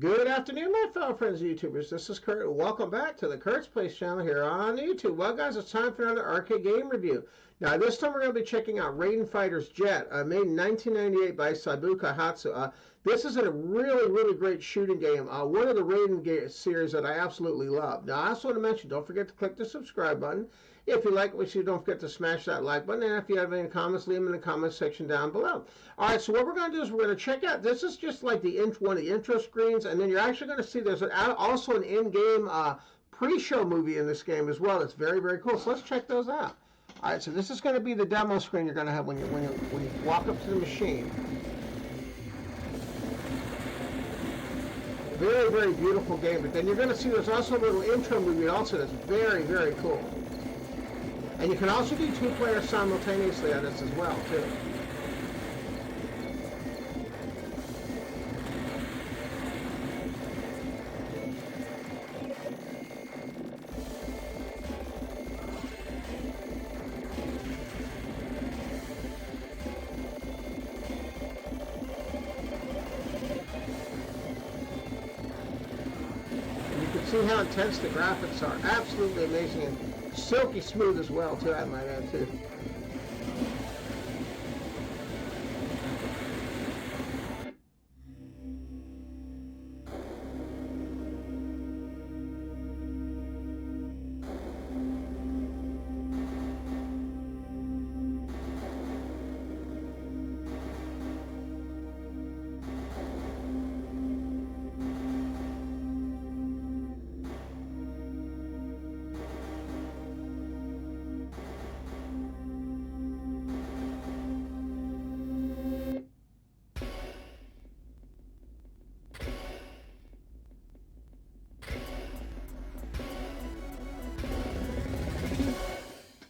Good afternoon, my fellow friends YouTubers. This is Kurt, and welcome back to the Kurt's Place channel here on YouTube. Well, guys, it's time for another arcade game review. Now, this time we're going to be checking out Raiden Fighter's Jet, made in 1998 by Sabu Kaihatsu. This is a really great shooting game. One of the Raiden series that I absolutely love. Now, I also want to mention, don't forget to click the subscribe button. If you like what you don't forget to smash that like button. And if you have any comments, leave them in the comment section down below. All right, so what we're going to do is we're going to check out, this is just like one of the intro screens, and then you're actually going to see there's also an in-game pre-show movie in this game as well. It's very cool. So let's check those out. All right, so this is going to be the demo screen you're going to have when you walk up to the machine. Very beautiful game. But then you're going to see there's also a little intro movie also that's very cool. And you can also do two players simultaneously on this as well, too. And you can see how intense the graphics are. Absolutely amazing. And silky smooth as well, too, I might add, too.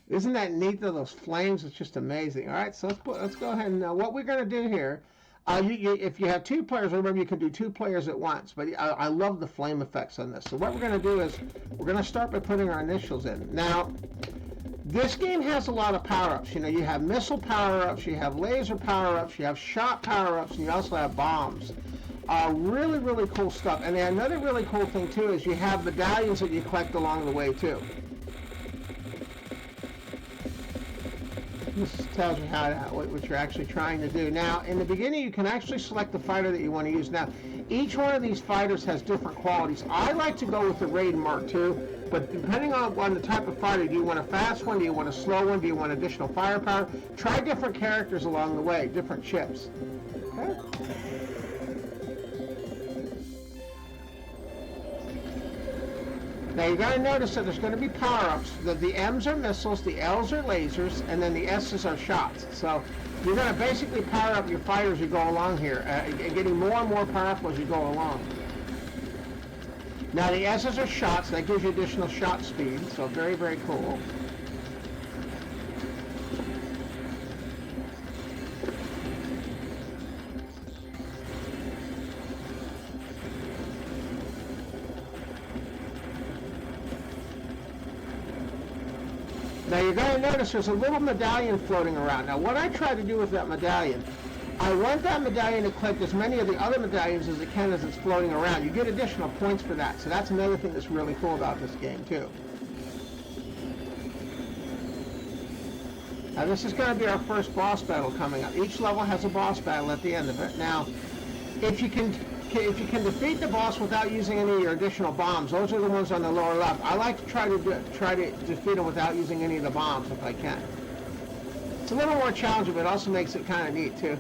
Isn't that neat, though, those flames? It's just amazing. All right, so let's go ahead and what we're going to do here, if you have two players, remember you can do two players at once, but I love the flame effects on this. So what we're going to do is we're going to start by putting our initials in. Now, this game has a lot of power-ups. You know, you have missile power-ups, you have laser power-ups, you have shot power-ups, and you also have bombs. Really cool stuff. And then another really cool thing, too, is you have medallions that you collect along the way, too. This tells you what you're actually trying to do. Now, in the beginning, you can actually select the fighter that you want to use. Now, each one of these fighters has different qualities. I like to go with the Raiden Mark II, but depending on the type of fighter, do you want a fast one? Do you want a slow one? Do you want additional firepower? Try different characters along the way, different chips. Okay? Now you got to notice that there's going to be power-ups. The M's are missiles, the L's are lasers, and then the S's are shots. So you're going to basically power up your fighter as you go along here, getting more and more powerful as you go along. Now the S's are shots, that gives you additional shot speed, so very cool. Now you're going to notice there's a little medallion floating around. Now what I try to do with that medallion, I want that medallion to collect as many of the other medallions as it can as it's floating around. You get additional points for that. So that's another thing that's really cool about this game too. Now this is going to be our first boss battle coming up. Each level has a boss battle at the end of it. Now if you can defeat the boss without using any of your additional bombs, those are the ones on the lower left. I like to try to defeat them without using any of the bombs if I can. It's a little more challenging, but it also makes it kind of neat too.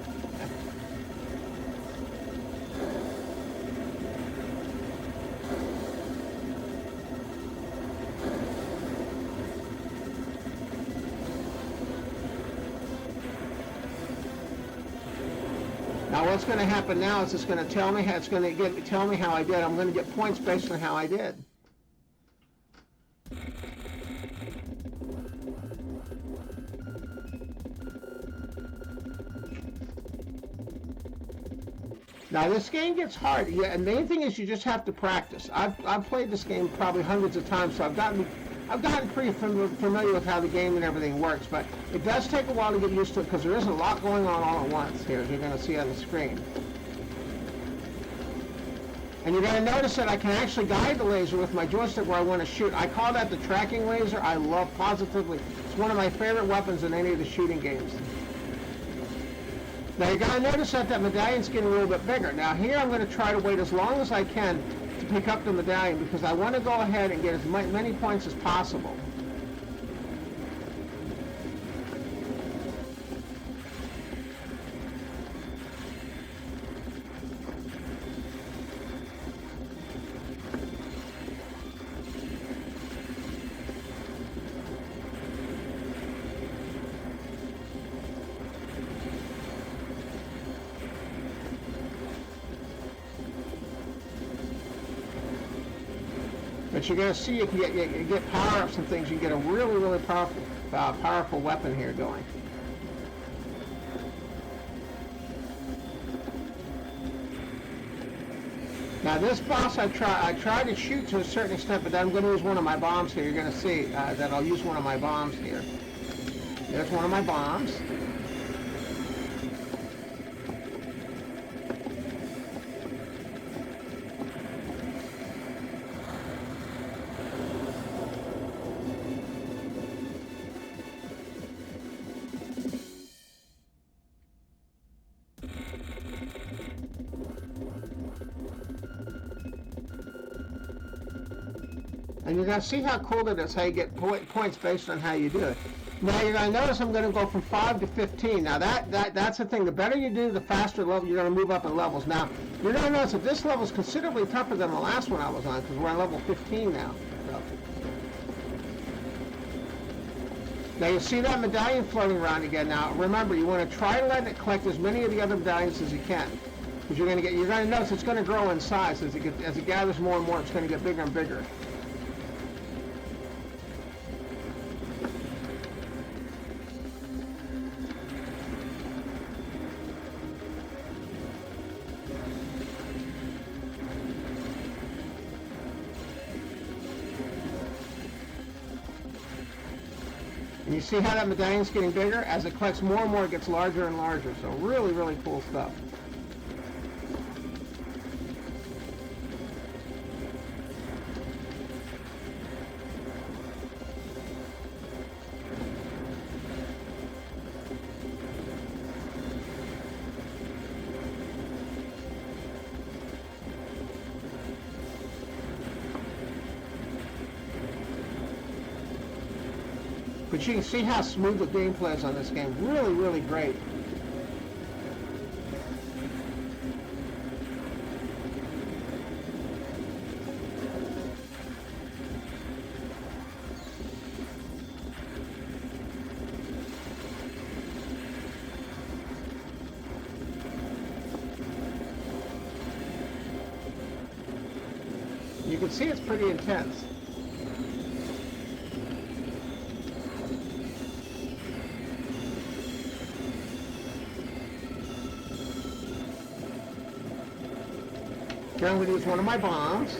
Now what's going to happen now is it's going to tell me how I did. I'm going to get points based on how I did. Now this game gets hard. Yeah, and the main thing is you just have to practice. I've played this game probably hundreds of times, so I've gotten pretty familiar with how the game and everything works. But it does take a while to get used to it because there is a lot going on all at once here, as you're going to see on the screen. And you're going to notice that I can actually guide the laser with my joystick where I want to shoot. I call that the tracking laser. I love positively. It's one of my favorite weapons in any of the shooting games. Now you're going to notice that that medallion's getting a little bit bigger. Now here I'm going to try to wait as long as I can to pick up the medallion because I want to go ahead and get as many points as possible. But you're going to see you can get power-ups and things. You can get a really, really powerful weapon here going. Now this boss I try to shoot to a certain extent, but then I'm going to use one of my bombs here. You're going to see that I'll use one of my bombs here. There's one of my bombs. And you're going to see how cool it is, how you get points based on how you do it. Now you're going to notice I'm going to go from 5 to 15. Now that's the thing. The better you do, the faster level you're going to move up in levels. Now you're going to notice that this level is considerably tougher than the last one I was on because we're on level 15 now. So. Now you see that medallion floating around again. Now remember, you want to try to let it collect as many of the other medallions as you can. Because you're going to notice it's going to grow in size as it gathers more and more. It's going to get bigger and bigger. And you see how that medallion's getting bigger? As it collects more and more, it gets larger and larger. So really, really cool stuff. But you can see how smooth the gameplay is on this game. Really, really great. You can see it's pretty intense. Here I'm going to use one of my bombs.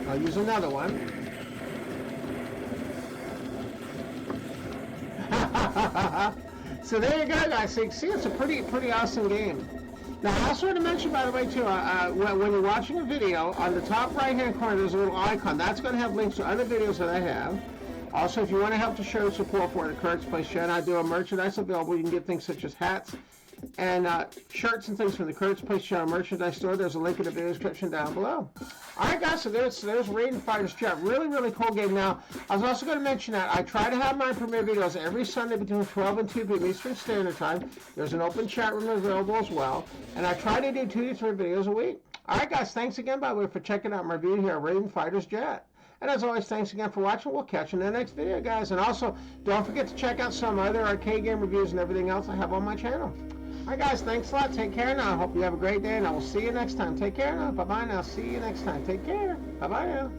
I'll use another one. So there you go, guys. So you can see it's a pretty awesome game. Now I also want to mention, by the way, too, when you're watching a video, on the top right-hand corner there's a little icon. That's going to have links to other videos that I have. Also, if you want to help to show support for the Kurt's Place channel, I do have merchandise available. You can get things such as hats and shirts and things from the Kurt's Place channel merchandise store. There's a link in the video description down below. Alright guys, so there's Raiden Fighter's Jet. Really, really cool game. Now, I was also going to mention that I try to have my premiere videos every Sunday between 12 and 2 p.m. Eastern Standard Time. There's an open chat room available as well. And I try to do 2 to 3 videos a week. Alright guys, thanks again, by the way, for checking out my review here at Raiden Fighter's Jet. And as always, thanks again for watching. We'll catch you in the next video, guys. And also, don't forget to check out some other arcade game reviews and everything else I have on my channel. Alright guys, thanks a lot. Take care now. I hope you have a great day, and I will see you next time. Take care now. Bye-bye now. See you next time. Take care. Bye-bye now.